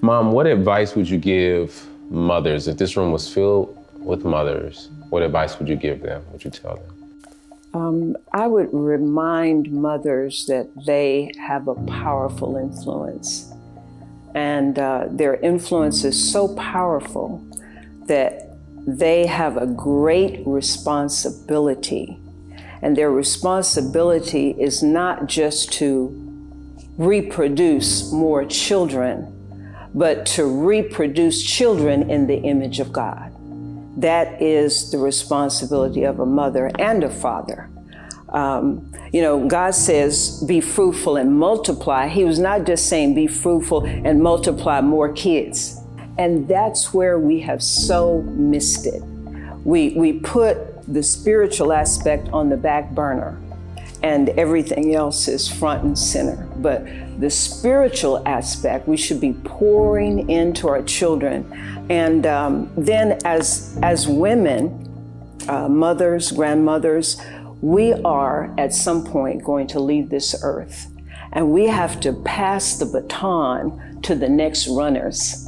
Mom, what advice would you give mothers? If this room was filled with mothers, what advice would you give them? What would you tell them? I would remind mothers that they have a powerful influence. And their influence is so powerful that they have a great responsibility. And their responsibility is not just to reproduce more children, but to reproduce children in the image of God. That is the responsibility of a mother and a father. God says, be fruitful and multiply. He was not just saying be fruitful and multiply more kids. And that's where we have so missed it. We put the spiritual aspect on the back burner and everything else is front and center. But the spiritual aspect, we should be pouring into our children. And then as women, mothers, grandmothers, we are at some point going to leave this earth. And we have to pass the baton to the next runners.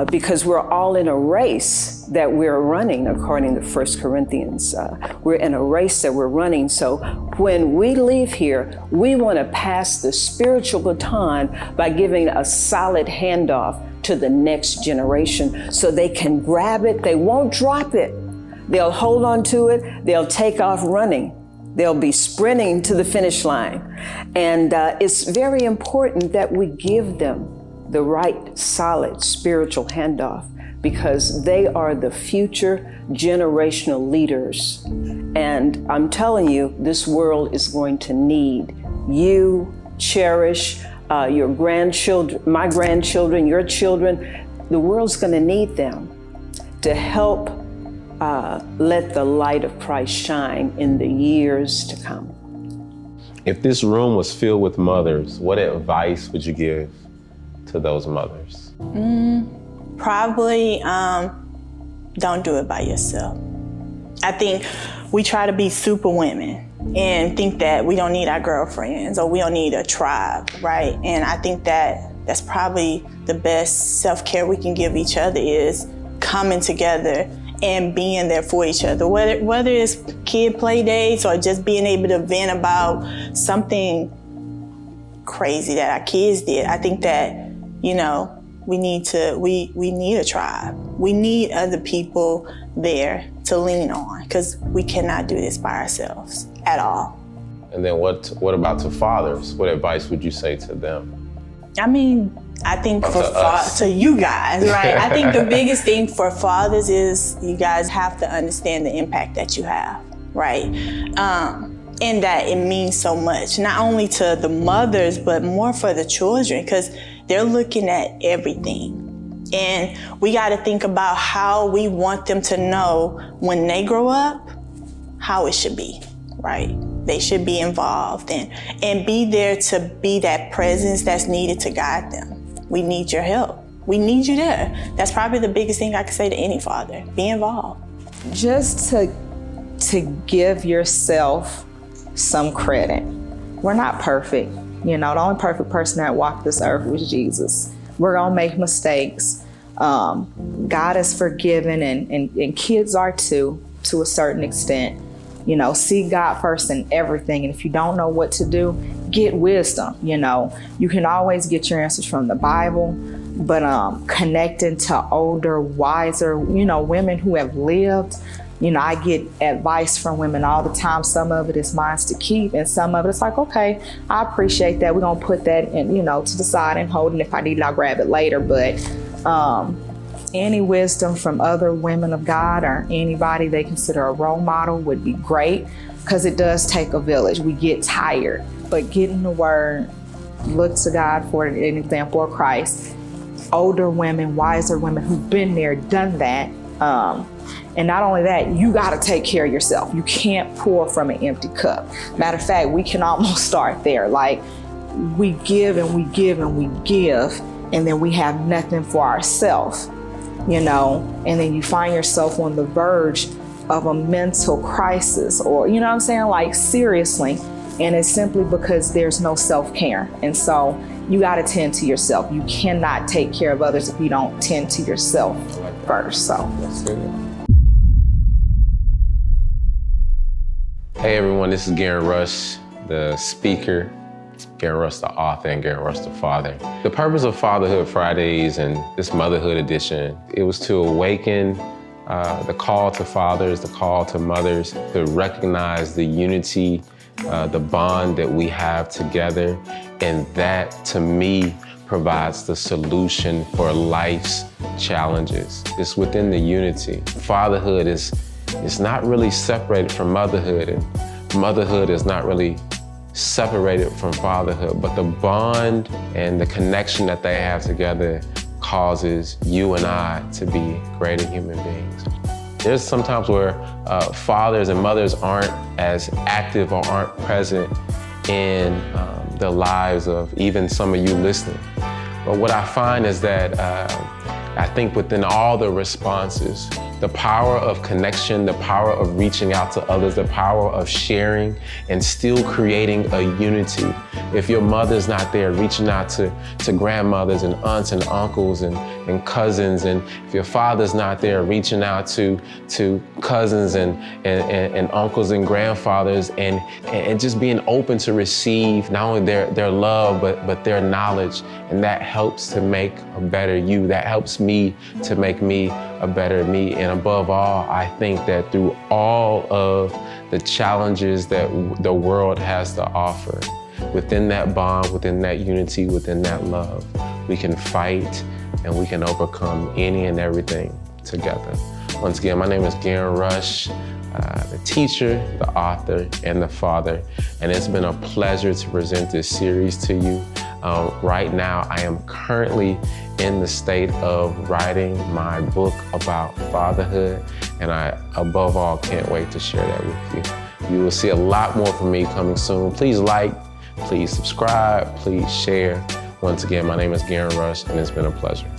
Because we're all in a race that we're running, according to 1 Corinthians. We're in a race that we're running. So when we leave here, we want to pass the spiritual baton by giving a solid handoff to the next generation so they can grab it. They won't drop it. They'll hold on to it. They'll take off running. They'll be sprinting to the finish line. And it's very important that we give them the right, solid spiritual handoff because they are the future generational leaders. And I'm telling you, this world is going to need you. Cherish your grandchildren, my grandchildren, your children. The world's going to need them to help let the light of Christ shine in the years to come. If this room was filled with mothers, what advice would you give to those mothers? Probably don't do it by yourself. I think we try to be super women and think that we don't need our girlfriends or we don't need a tribe, right? And I think that that's probably the best self-care we can give each other is coming together and being there for each other, whether it's kid play dates or just being able to vent about something crazy that our kids did. I think that, we need a tribe. We need other people there to lean on because we cannot do this by ourselves at all. And then what about to fathers? What advice would you say to them? I think to you guys, right? I think the biggest thing for fathers is you guys have to understand the impact that you have, right? And that it means so much, not only to the mothers, but more for the children, because they're looking at everything. And we got to think about how we want them to know when they grow up, how it should be, right? They should be involved and be there to be that presence that's needed to guide them. We need your help. We need you there. That's probably the biggest thing I could say to any father. Be involved. Just to give yourself some credit. We're not perfect. The only perfect person that walked this earth was Jesus. We're gonna make mistakes. God is forgiving and kids are too, to a certain extent. See God first in everything. And if you don't know what to do, get wisdom. You can always get your answers from the Bible, but connecting to older, wiser, women who have lived. I get advice from women all the time. Some of it is mine to keep, and some of it is like, okay, I appreciate that. We're gonna put that in, to the side and hold it. And if I need it, I'll grab it later. But any wisdom from other women of God or anybody they consider a role model would be great, because it does take a village. We get tired, but get in the Word, look to God for an example of Christ. Older women, wiser women who've been there, done that. And not only that, you got to take care of yourself. You can't pour from an empty cup. Matter of fact, we can almost start there. Like, we give and we give and we give, and then we have nothing for ourselves, and then you find yourself on the verge of a mental crisis, or, like, seriously. And it's simply because there's no self-care. And so you got to tend to yourself. You cannot take care of others if you don't tend to yourself first. So That's it. Hey everyone, this is Garen Rush, the speaker, Garen Rush, the author, and Garen Rush, the father. The purpose of Fatherhood Fridays and this Motherhood edition, it was to awaken the call to fathers, the call to mothers, to recognize the unity, the bond that we have together, and that, to me, provides the solution for life's challenges. It's within the unity. Fatherhood is not really separated from motherhood, and motherhood is not really separated from fatherhood, but the bond and the connection that they have together causes you and I to be greater human beings. There's sometimes where fathers and mothers aren't as active or aren't present in the lives of even some of you listening. But what I find is that I think within all the responses, the power of connection, the power of reaching out to others, the power of sharing and still creating a unity. If your mother's not there, reaching out to grandmothers and aunts and uncles and cousins, and if your father's not there, reaching out to cousins and uncles and grandfathers, and just being open to receive not only their love, but their knowledge. And that helps to make a better you. That helps me to make me a better me. And above all, I think that through all of the challenges that the world has to offer, within that bond, within that unity, within that love, we can fight and we can overcome any and everything together. Once again, my name is Garen Rush, the teacher, the author, and the father. And it's been a pleasure to present this series to you. Right now, I am currently in the state of writing my book about fatherhood, and I, above all, can't wait to share that with you. You will see a lot more from me coming soon. Please like, please subscribe, please share. Once again, my name is Garen Rush, and it's been a pleasure.